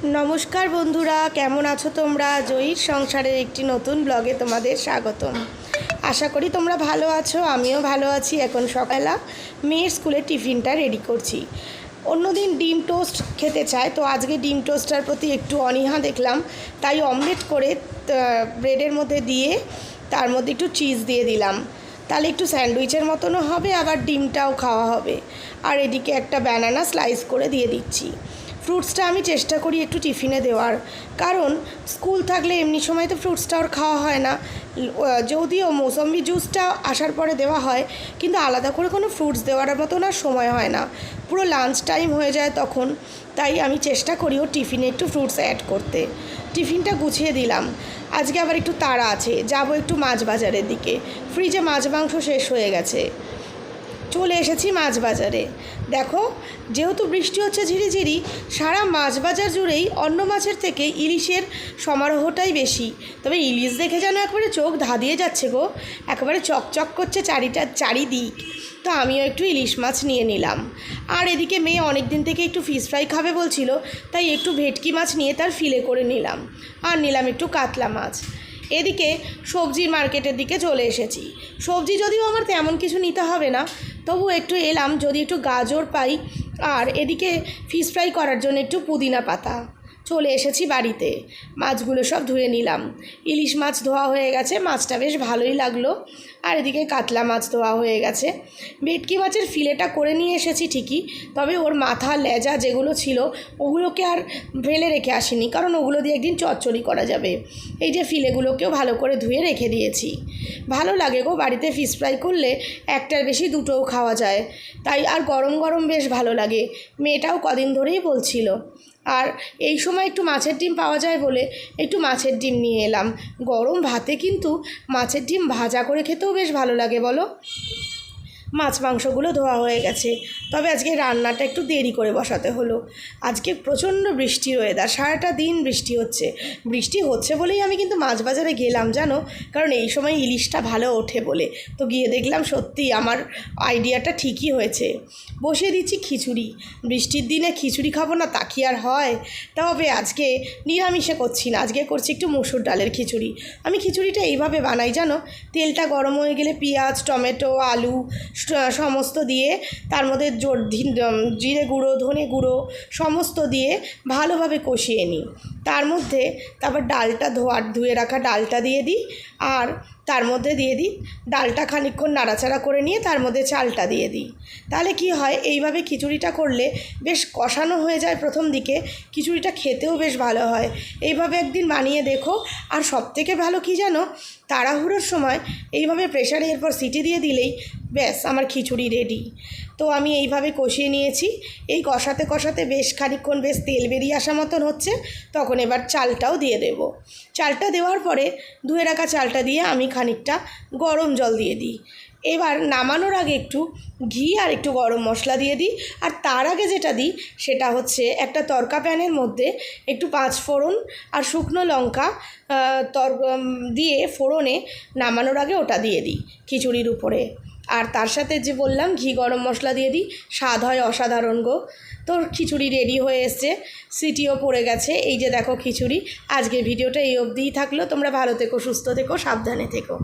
नमस्कार बंधुरा केमन आछो तोमरा जयीर संसारेर एकटी नतून ब्लगे तोमादेर स्वागतम। आशा करी तोमरा भालो आछो, आमिओ भालो आछि। एखन सकाला मेयेर स्कुले टिफिनटा रेडी करछि। अन्यदिन डिम टोस्ट खेते चाय, तो आजके डिम टोस्टार प्रति एकटू अनीहा देखलाम, ताई अमलेट करे ब्रेडेर मध्य दिए तार मध्य एकटू चिज दिए दिलाम, ताहले एकटू सैंडउइचेर मतनो होबे, आबार डिमटाओ खाওয়া হবে। আর এদিকে একটা ব্যানানা স্লাইস করে দিয়ে দিচ্ছি। फ्रुट्सटा आमी चेष्टा करी एकटू टिफिने देवार, कारण स्कूल थाकले एमनि समय तो फ्रुट्सटा और खाওয়া হয় ना। যদিও मौसम्बी जूसटा आसार परे देवा হয়, किन्तु आलादा करे कोनो फ्रुट्स देवार मतन आर समय হয় ना, पुरो लांच टाइम हो जाए तखन। ताई आमी चेष्टा करी ओर टिफिने एकटू फ्रुट्स ऐड करते। टिफिनटा गुछिए दिलाम। आजके आबार एकटू ताड़ा आछे, जाबो एकटू माछ बाजारेर दिके। फ्रिजे माछ मांस शेष हये गेछे, चले एसेছি মাছ বাজারে। দেখো যেহেতু বৃষ্টি হচ্ছে ঝিরিঝিরি, সারা মাছ বাজার জুড়েই অন্য মাছের থেকে ইলিশের সমারোহটাই বেশি। তবে ইলিশ দেখে যেন একবারে চোখ ধাঁধিয়ে যাচ্ছে গো, একেবারে চকচক করছে চারিদিক। তো আমিও একটু ইলিশ মাছ নিয়ে নিলাম। আর এদিকে মেয়ে অনেক দিন থেকে একটু ফিশ ফ্রাই খাবে বলছিল, তাই একটু ভেটকি মাছ নিয়ে তার ফিলে করে নিলাম। আর নিলাম একটু কাতলা মাছ। এদিকে সবজির মার্কেটের দিকে চলে এসেছি। সবজি যদিও আমার তেমন কিছু নিতে হবে না, তবু একটু এলাম যদি একটু গাজর পাই। আর এদিকে ফিশ ফ্রাই করার জন্য একটু পুদিনা পাতা। চলে এসেছি বাড়িতে, মাছগুলো সব ধুয়ে নিলাম। ইলিশ মাছ ধোয়া হয়ে গেছে, মাছটা বেশ ভালোই লাগলো। আর এদিকে কাতলা মাছ ধোয়া হয়ে গেছে। ভেটকি মাছের ফিলেটা করে নিয়ে এসেছি ঠিকই, তবে ওর মাথা লেজা যেগুলো ছিল ওগুলোকে আর ফেলে রেখে আসিনি, কারণ ওগুলো দিয়ে একদিন চচ্চড়ি করা যাবে। এই যে ফিলেগুলোকেও ভালো করে ধুয়ে রেখে দিয়েছি। ভালো লাগে গো বাড়িতে ফিশ ফ্রাই করলে, একটার বেশি দুটোও খাওয়া যায়, তাই আর গরম গরম বেশ ভালো লাগে। মেয়েটাও কদিন ধরেই বলছিল। আর এই সময় একটু মাছের ডিম পাওয়া যায় বলে একটু মাছের ডিম নিয়ে এলাম। গরম ভাতে কিন্তু মাছের ডিম ভাজা করে খেতেও বেশ ভালো লাগে বলো। মাছ মাংসগুলো ধোয়া হয়ে গেছে, তবে আজকে রান্নাটা একটু দেরি করে বসাতে হলো। আজকে প্রচণ্ড বৃষ্টির ওয়েদার, সারাটা দিন বৃষ্টি হচ্ছে বলেই আমি কিন্তু মাছ বাজারে গেলাম জানো, কারণ এই সময় ইলিশটা ভালো ওঠে বলে। তো গিয়ে দেখলাম সত্যি আমার আইডিয়াটা ঠিকই হয়েছে। বসিয়ে দিচ্ছি খিচুড়ি। বৃষ্টির দিনে খিচুড়ি খাবো না তা কি আর হয়। তবে আজকে নিরামিষে করছি না, আজকে করছি একটু মসুর ডালের খিচুড়ি। আমি খিচুড়িটা এইভাবে বানাই জানো, তেলটা গরম হয়ে গেলে পেঁয়াজ, টমেটো, আলু সমস্ত দিয়ে তার মধ্যে জিরে গুঁড়ো, ধনে গুঁড়ো সমস্ত দিয়ে ভালোভাবে কষিয়ে নিই। তার মধ্যে তারপর ডালটা ধুয়ে রাখা ডালটা দিয়ে দিই। আর তার মধ্যে দিয়ে দিই ডালটা খানিকক্ষণ নাড়াচাড়া করে নিয়ে তার মধ্যে চালটা দিয়ে দিই। তাহলে কি হয়, এইভাবে খিচুড়িটা করলে বেশ কষানো হয়ে যায় প্রথম দিকে, খিচুড়িটা খেতেও বেশ ভালো হয়। এইভাবে একদিন বানিয়ে দেখো। আর সবথেকে ভালো কি জানো, তাড়াহুড়োর সময় এইভাবে প্রেসারে এরপর সিটি দিয়ে দিলেই ব্যাস আমার খিচুড়ি রেডি। তো আমি এইভাবে কষিয়ে নিয়েছি। এই কষাতে কষাতে বেশ খানিকক্ষণ বেশ তেল বেরিয়ে আসা মতন হচ্ছে, তখন এবার চালটাও দিয়ে দেব। চালটা দেওয়ার পরে ধুয়ে রাখা চালটা দিয়ে আমি খানিকটা গরম জল দিয়ে দিই। এবার নামানোর আগে একটু ঘি আর একটু গরম মশলা দিয়ে দিই। আর তার আগে যেটা দিই সেটা হচ্ছে একটা তড়কা প্যানের মধ্যে একটু 5 ফোড়ন আর শুকনো লঙ্কা দিয়ে ফোড়নে নামানোর আগে ওটা দিয়ে দিই খিচুড়ির উপরে। আর তার সাথে যে বললাম ঘি গরম মশলা দিয়ে দিই, স্বাদ হয় অসাধারণ গো। তোর খিচুড়ি রেডি হয়ে এসছে, সিটিও পড়ে গেছে। এই যে দেখো খিচুড়ি। আজকের ভিডিওটা এই অবধিই থাকলো। তোমরা ভালো থেকো, সুস্থ থেকো, সাবধানে থেকো।